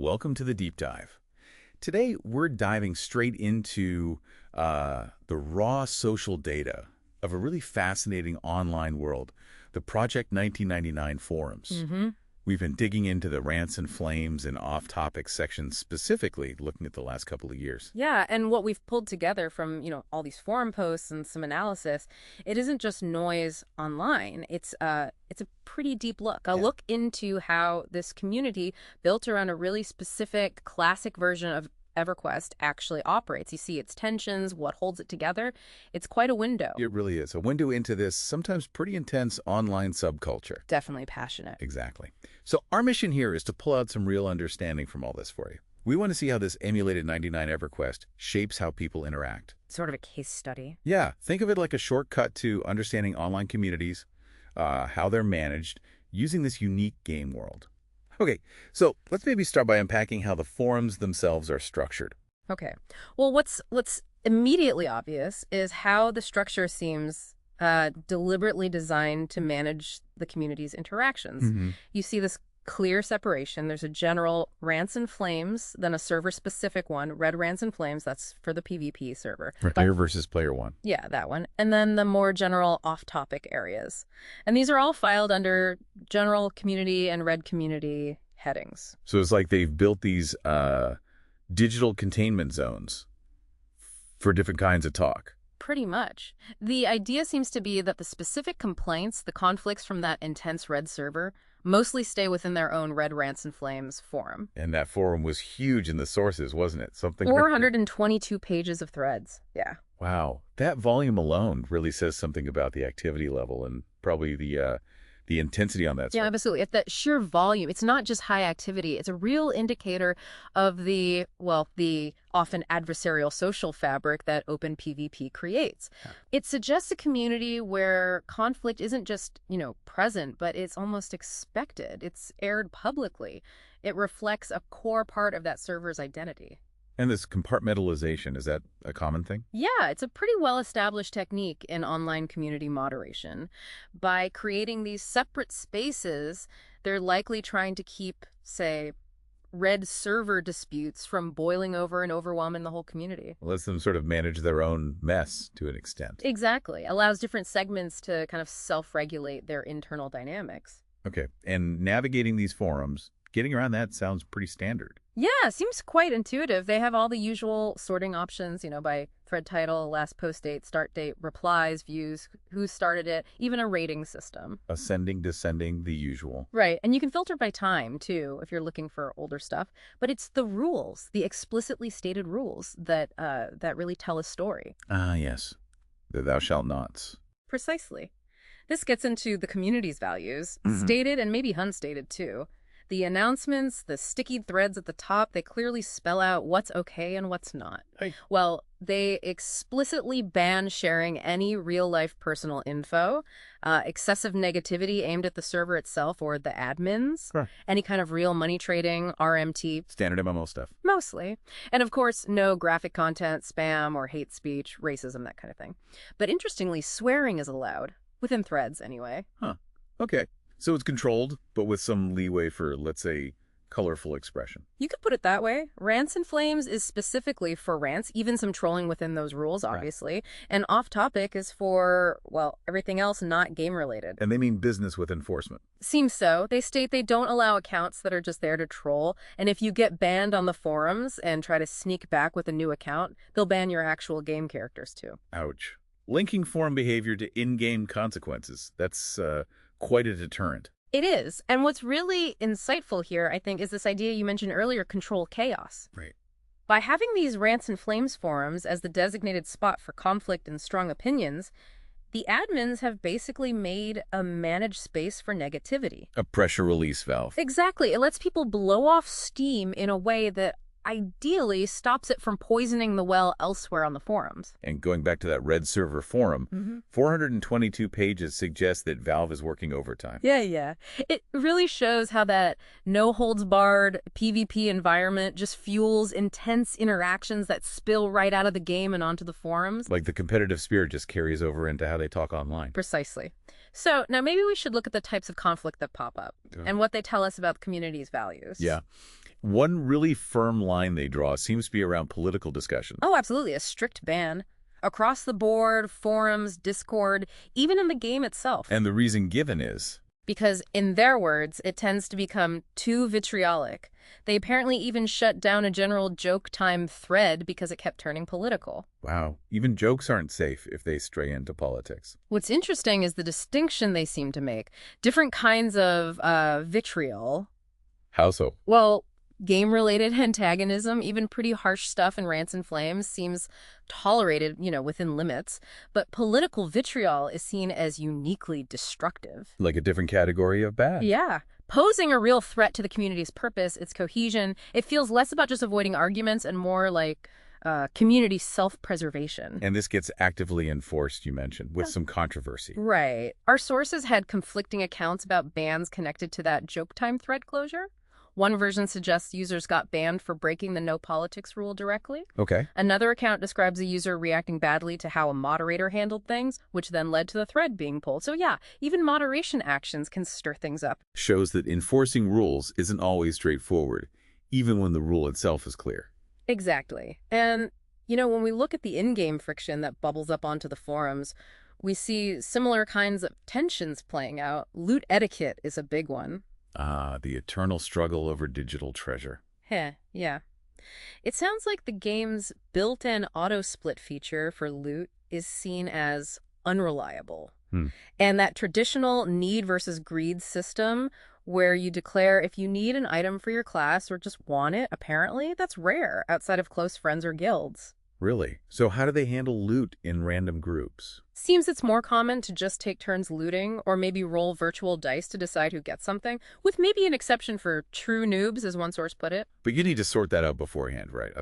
Welcome to the deep dive. Today, we're diving straight into the raw social data of a really fascinating online world, the Project 1999 forums. We've been digging into the rants and flames and off-topic sections specifically, looking at the last couple of years. Yeah, and what we've pulled together from, all these forum posts and some analysis, it isn't just noise online. It's a pretty deep look. A look into how this community built around a really specific classic version of EverQuest actually operates. You see its tensions, what holds it together. It's quite a window. It really is. A window into this sometimes pretty intense online subculture. Definitely passionate. Exactly. So our mission here is to pull out some real understanding from all this for you. We want to see how this emulated 99 EverQuest shapes how people interact. Sort of a case study. Yeah, think of it like a shortcut to understanding online communities, how they're managed, using this unique game world. Okay, so let's maybe start by unpacking how the forums themselves are structured. Okay. Well, what's immediately obvious is how the structure seems deliberately designed to manage the community's interactions. You see this clear separation. There's a general rants and flames, then a server-specific one, red rants and flames, that's for the PvP server. Player versus player one. Yeah, that one. And then the more general off-topic areas. And these are all filed under general community and red community headings. So it's like they've built these digital containment zones for different kinds of talk. Pretty much. The idea seems to be that the specific complaints, the conflicts from that intense red server, mostly stay within their own Red Rants and Flames forum. And that forum was huge in the sources, wasn't it? Something 422 pages of threads. Yeah. Wow. That volume alone really says something about the activity level and probably the intensity on that. Yeah, absolutely. At that sheer volume, it's not just high activity. It's a real indicator of the often adversarial social fabric that open PvP creates. Yeah. It suggests a community where conflict isn't just, present, but it's almost expected. It's aired publicly. It reflects a core part of that server's identity. And this compartmentalization, is that a common thing? Yeah, it's a pretty well-established technique in online community moderation. By creating these separate spaces, they're likely trying to keep, say, red server disputes from boiling over and overwhelming the whole community. Lets them sort of manage their own mess to an extent. Exactly. Allows different segments to kind of self-regulate their internal dynamics. Okay, and navigating these forums, getting around that sounds pretty standard. Yeah, seems quite intuitive. They have all the usual sorting options, by thread title, last post date, start date, replies, views, who started it, even a rating system. Ascending, descending, the usual. Right, and you can filter by time, too, if you're looking for older stuff. But it's the rules, the explicitly stated rules that really tell a story. Ah, yes. The thou shalt nots. Precisely. This gets into the community's values, stated and maybe unstated, too. The announcements, the sticky threads at the top, they clearly spell out what's okay and what's not. Hey. Well, they explicitly ban sharing any real-life personal info, excessive negativity aimed at the server itself or the admins, any kind of real money trading, RMT. Standard MMO stuff. Mostly. And of course, no graphic content, spam, or hate speech, racism, that kind of thing. But interestingly, swearing is allowed, within threads anyway. Huh. Okay. So it's controlled, but with some leeway for, let's say, colorful expression. You could put it that way. Rants and Flames is specifically for rants, even some trolling within those rules, obviously. Right. And off-topic is for, everything else not game-related. And they mean business with enforcement. Seems so. They state they don't allow accounts that are just there to troll. And if you get banned on the forums and try to sneak back with a new account, they'll ban your actual game characters, too. Ouch. Linking forum behavior to in-game consequences. That's quite a deterrent. It is. And what's really insightful here, I think, is this idea you mentioned earlier, control chaos. Right. By having these Rants and Flames forums as the designated spot for conflict and strong opinions, the admins have basically made a managed space for negativity. A pressure release valve. Exactly. It lets people blow off steam in a way that ideally stops it from poisoning the well elsewhere on the forums. And going back to that red server forum, 422 pages suggest that Valve is working overtime. Yeah. It really shows how that no-holds-barred PvP environment just fuels intense interactions that spill right out of the game and onto the forums. Like the competitive spirit just carries over into how they talk online. Precisely. So now maybe we should look at the types of conflict that pop up and what they tell us about the community's values. Yeah. One really firm line they draw seems to be around political discussion. Oh, absolutely. A strict ban. Across the board, forums, Discord, even in the game itself. And the reason given is, Because, in their words, it tends to become too vitriolic. They apparently even shut down a general joke time thread because it kept turning political. wow, even jokes aren't safe if they stray into politics. What's interesting is the distinction they seem to make. Different kinds of vitriol. How so? Well, game-related antagonism, even pretty harsh stuff in Rants and Flames, seems tolerated, within limits. But political vitriol is seen as uniquely destructive. Like a different category of bad. Yeah. Posing a real threat to the community's purpose, its cohesion, it feels less about just avoiding arguments and more like community self-preservation. And this gets actively enforced, you mentioned, with some controversy. Right. Our sources had conflicting accounts about bans connected to that joke time thread closure. One version suggests users got banned for breaking the no politics rule directly. Okay. Another account describes a user reacting badly to how a moderator handled things, which then led to the thread being pulled. So yeah, even moderation actions can stir things up. Shows that enforcing rules isn't always straightforward, even when the rule itself is clear. Exactly. And, when we look at the in-game friction that bubbles up onto the forums, we see similar kinds of tensions playing out. Loot etiquette is a big one. Ah, the eternal struggle over digital treasure. Heh, yeah. It sounds like the game's built-in auto-split feature for loot is seen as unreliable. And that traditional need versus greed system where you declare if you need an item for your class or just want it, apparently, that's rare outside of close friends or guilds. Really? So how do they handle loot in random groups? Seems it's more common to just take turns looting or maybe roll virtual dice to decide who gets something, with maybe an exception for true noobs, as one source put it. But you need to sort that out beforehand, right?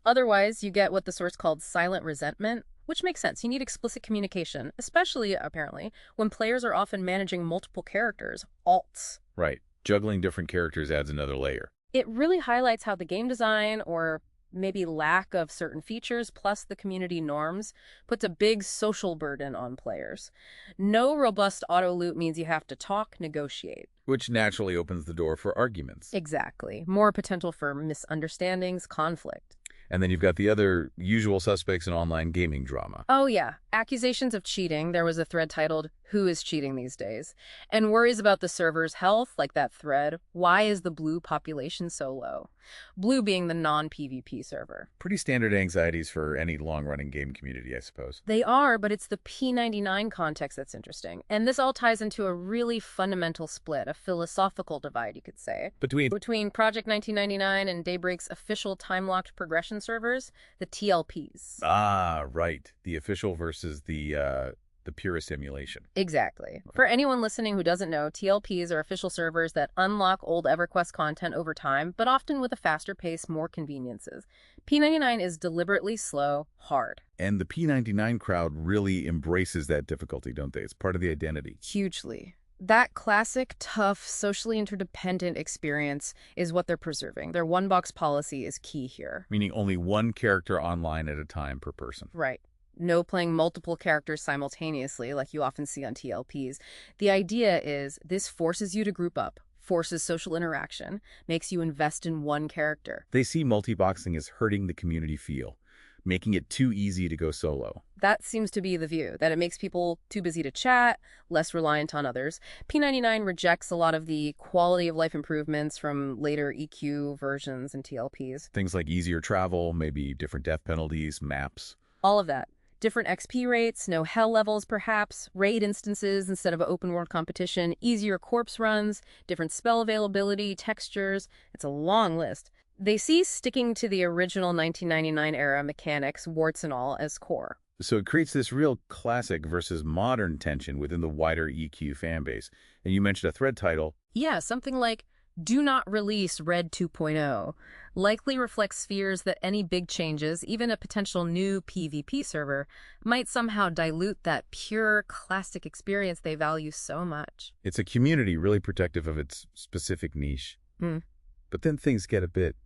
Otherwise, you get what the source called silent resentment, which makes sense. You need explicit communication, especially, apparently, when players are often managing multiple characters, alts. Right. Juggling different characters adds another layer. It really highlights how the game design, or maybe lack of certain features, plus the community norms, puts a big social burden on players. No robust auto loot means you have to talk, negotiate. Which naturally opens the door for arguments. Exactly. More potential for misunderstandings, conflict. And then you've got the other usual suspects in online gaming drama. Oh, yeah. Accusations of cheating. There was a thread titled, "Who is cheating these days?" And worries about the server's health, like that thread. Why is the blue population so low? Blue being the non-PvP server. Pretty standard anxieties for any long-running game community, I suppose. They are, but it's the P99 context that's interesting. And this all ties into a really fundamental split, a philosophical divide, you could say. Between Project 1999 and Daybreak's official time-locked progression servers, the TLPs. Ah, right. The official versus the purest simulation. Exactly. For anyone listening who doesn't know, TLPs are official servers that unlock old EverQuest content over time, but often with a faster pace, more conveniences. P99 is deliberately slow, hard. And the P99 crowd really embraces that difficulty, don't they? It's part of the identity. Hugely. That classic, tough, socially interdependent experience is what they're preserving. Their one-box policy is key here. Meaning only one character online at a time per person. Right. No playing multiple characters simultaneously like you often see on TLPs. The idea is this forces you to group up, forces social interaction, makes you invest in one character. They see multi-boxing as hurting the community feel, making it too easy to go solo. That seems to be the view, that it makes people too busy to chat, less reliant on others. P99 rejects a lot of the quality of life improvements from later EQ versions and TLPs. Things like easier travel, maybe different death penalties, maps. All of that. Different XP rates, no hell levels perhaps, raid instances instead of open world competition, easier corpse runs, different spell availability, textures. It's a long list. They see sticking to the original 1999 era mechanics, warts and all, as core. So it creates this real classic versus modern tension within the wider EQ fanbase. And you mentioned a thread title. Yeah, something like, "Do not release Red 2.0, likely reflects fears that any big changes, even a potential new PvP server, might somehow dilute that pure classic experience they value so much. It's a community really protective of its specific niche. But then things get a bit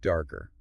darker.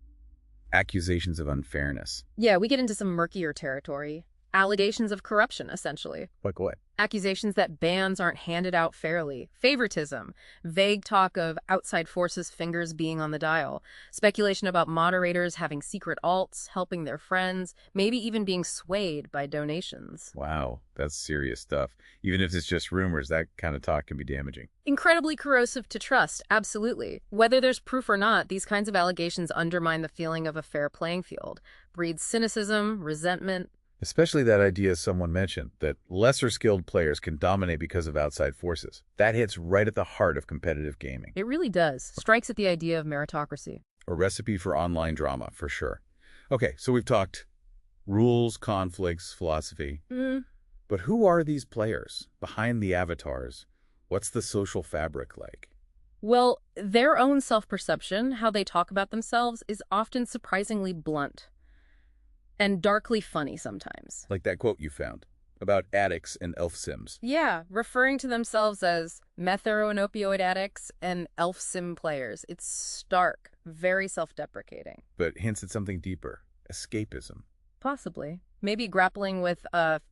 Accusations of unfairness. Yeah, we get into some murkier territory. Allegations of corruption, essentially. Like what? Accusations that bans aren't handed out fairly. Favoritism. Vague talk of outside forces' fingers being on the dial. Speculation about moderators having secret alts, helping their friends, maybe even being swayed by donations. Wow, that's serious stuff. Even if it's just rumors, that kind of talk can be damaging. Incredibly corrosive to trust, absolutely. Whether there's proof or not, these kinds of allegations undermine the feeling of a fair playing field, breeds cynicism, resentment. Especially that idea someone mentioned, that lesser skilled players can dominate because of outside forces. That hits right at the heart of competitive gaming. It really does. Strikes at the idea of meritocracy. A recipe for online drama, for sure. Okay, so we've talked rules, conflicts, philosophy. But who are these players behind the avatars? What's the social fabric like? Well, their own self-perception, how they talk about themselves, is often surprisingly blunt. And darkly funny sometimes. Like that quote you found about addicts and elf sims. Yeah, referring to themselves as meth, and opioid addicts and elf sim players. It's stark, very self-deprecating. But hints at something deeper. Escapism. Possibly. Maybe grappling with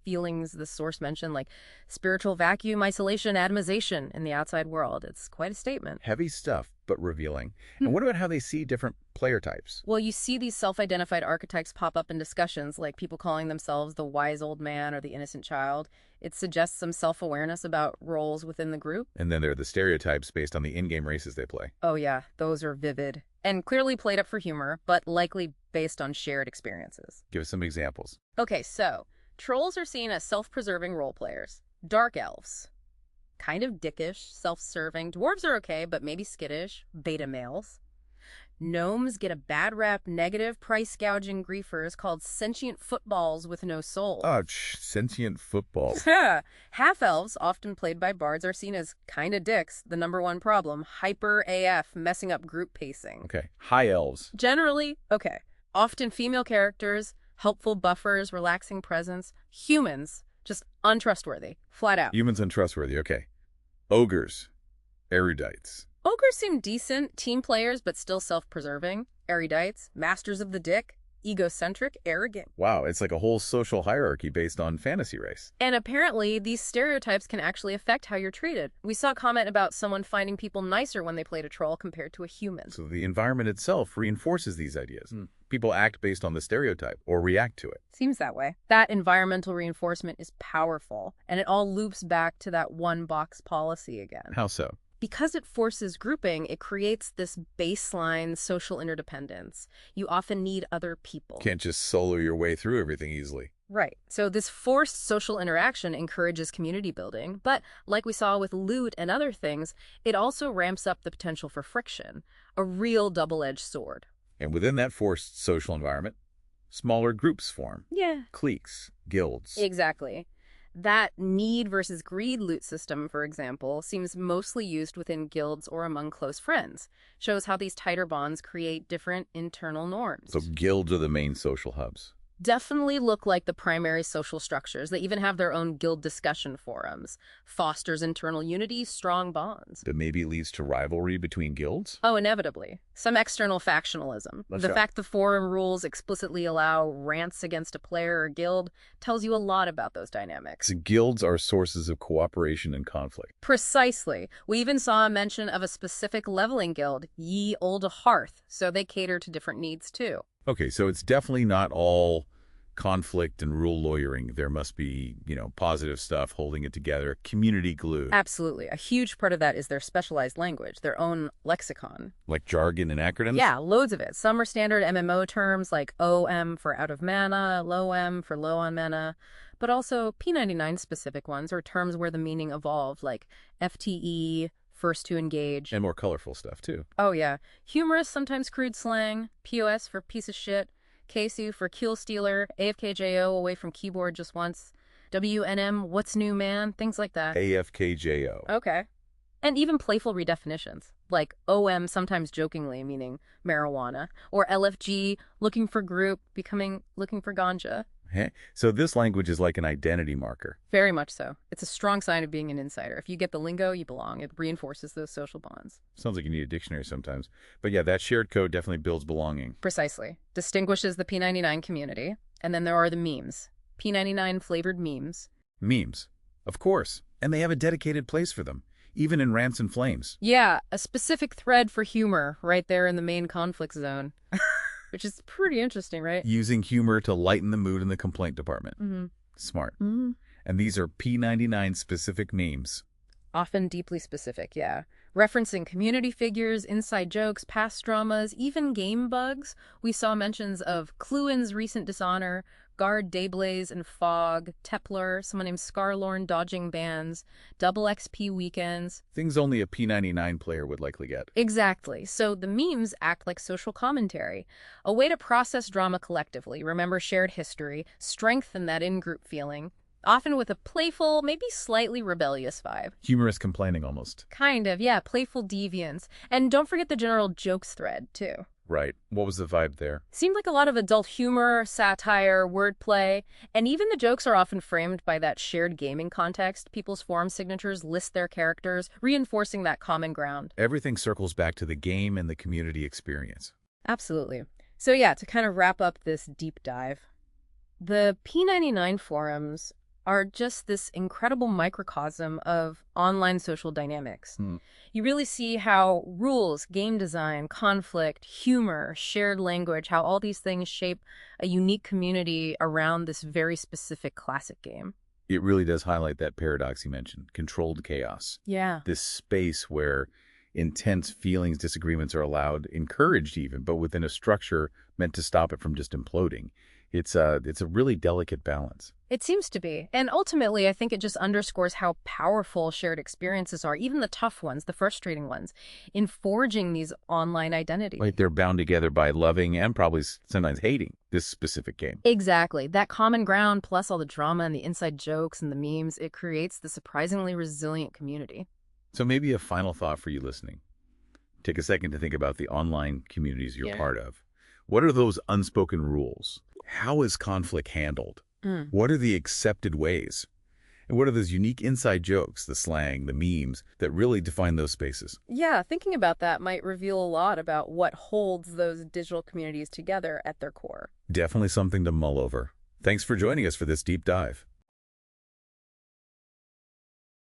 feelings the source mentioned, like spiritual vacuum, isolation, atomization in the outside world. It's quite a statement. Heavy stuff, but revealing. And what about how they see different player types? Well, you see these self-identified archetypes pop up in discussions, like people calling themselves the wise old man or the innocent child. It suggests some self-awareness about roles within the group. And then there are the stereotypes based on the in-game races they play. Oh yeah, those are vivid. And clearly played up for humor, but likely based on shared experiences. Give us some examples. Okay, so trolls are seen as self-preserving role players. Dark elves. Kind of dickish, self-serving. Dwarves are okay, but maybe skittish. Beta males. Gnomes get a bad rap, negative, price-gouging griefers called sentient footballs with no soul. Sentient football. Half-elves, often played by bards, are seen as kinda dicks, the number one problem. Hyper AF, messing up group pacing. Okay. High elves. Generally, okay. Often female characters, helpful buffers, relaxing presence. Humans, just untrustworthy, flat out. Humans untrustworthy. Okay. Ogres. Erudites. Ogres seem decent, team players, but still self-preserving. Erudites, masters of the dick, egocentric, arrogant. Wow, it's like a whole social hierarchy based on fantasy race. And apparently, these stereotypes can actually affect how you're treated. We saw a comment about someone finding people nicer when they played a troll compared to a human. So the environment itself reinforces these ideas. People act based on the stereotype or react to it. Seems that way. That environmental reinforcement is powerful, and it all loops back to that one-box policy again. How so? Because it forces grouping, it creates this baseline social interdependence. You often need other people. Can't just solo your way through everything easily. Right. So this forced social interaction encourages community building, but like we saw with loot and other things, it also ramps up the potential for friction, a real double-edged sword. And within that forced social environment, smaller groups form. Yeah. Cliques, guilds. Exactly. That need versus greed loot system, for example, seems mostly used within guilds or among close friends. Shows how these tighter bonds create different internal norms. So guilds are the main social hubs. Definitely look like the primary social structures. They even have their own guild discussion forums. Fosters internal unity, strong bonds. But maybe it leads to rivalry between guilds? Oh, inevitably. Some external factionalism. The fact the forum rules explicitly allow rants against a player or guild tells you a lot about those dynamics. So guilds are sources of cooperation and conflict. Precisely. We even saw a mention of a specific leveling guild, Ye Olde Hearth, so they cater to different needs too. Okay, so it's definitely not all conflict and rule lawyering. There must be, positive stuff holding it together, community glue. Absolutely. A huge part of that is their specialized language, their own lexicon. Like jargon and acronyms? Yeah, loads of it. Some are standard MMO terms like OM for out of mana, low M for low on mana, but also P99 specific ones or terms where the meaning evolved, like FTE, first to engage. And more colorful stuff, too. Oh, yeah. Humorous, sometimes crude slang. POS for piece of shit. KSU for kill stealer. AFKJO, away from keyboard just once. WNM, what's new, man? Things like that. AFKJO. Okay. And even playful redefinitions, like OM, sometimes jokingly meaning marijuana, or LFG, looking for group, becoming looking for ganja. So this language is like an identity marker. Very much so. It's a strong sign of being an insider. If you get the lingo, you belong. It reinforces those social bonds. Sounds like you need a dictionary sometimes. But yeah, that shared code definitely builds belonging. Precisely. Distinguishes the P99 community. And then there are the memes. P99 flavored memes. Memes. Of course. And they have a dedicated place for them, even in rants and flames. Yeah, a specific thread for humor right there in the main conflict zone, which is pretty interesting, right? Using humor to lighten the mood in the complaint department. Mm-hmm. Smart. Mm-hmm. And these are P99 specific memes. Often deeply specific, yeah. Referencing community figures, inside jokes, past dramas, even game bugs. We saw mentions of Cluin's recent dishonor, Guard Dayblaze and Fog, Tepler, someone named Scarlorn dodging bans, double XP weekends. Things only a P99 player would likely get. Exactly. So the memes act like social commentary, a way to process drama collectively, remember shared history, strengthen that in-group feeling, often with a playful, maybe slightly rebellious vibe. Humorous complaining almost. Kind of, yeah, playful deviance. And don't forget the general jokes thread, too. Right. What was the vibe there? Seemed like a lot of adult humor, satire, wordplay, and even the jokes are often framed by that shared gaming context. People's forum signatures list their characters, reinforcing that common ground. Everything circles back to the game and the community experience. Absolutely. So yeah, to kind of wrap up this deep dive, the P99 forums are just this incredible microcosm of online social dynamics. You really see how rules, game design, conflict, humor, shared language, how all these things shape a unique community around this very specific classic game. It really does highlight that paradox you mentioned, controlled chaos. Yeah. This space where intense feelings, disagreements are allowed, encouraged even, but within a structure meant to stop it from just imploding. It's a really delicate balance. It seems to be. And ultimately, I think it just underscores how powerful shared experiences are, even the tough ones, the frustrating ones, in forging these online identities. Right, they're bound together by loving and probably sometimes hating this specific game. Exactly. That common ground, plus all the drama and the inside jokes and the memes, it creates the surprisingly resilient community. So maybe a final thought for you listening. Take a second to think about the online communities you're part of. What are those unspoken rules? How is conflict handled? What are the accepted ways? And what are those unique inside jokes, the slang, the memes, that really define those spaces? Yeah, thinking about that might reveal a lot about what holds those digital communities together at their core. Definitely something to mull over. Thanks for joining us for this deep dive.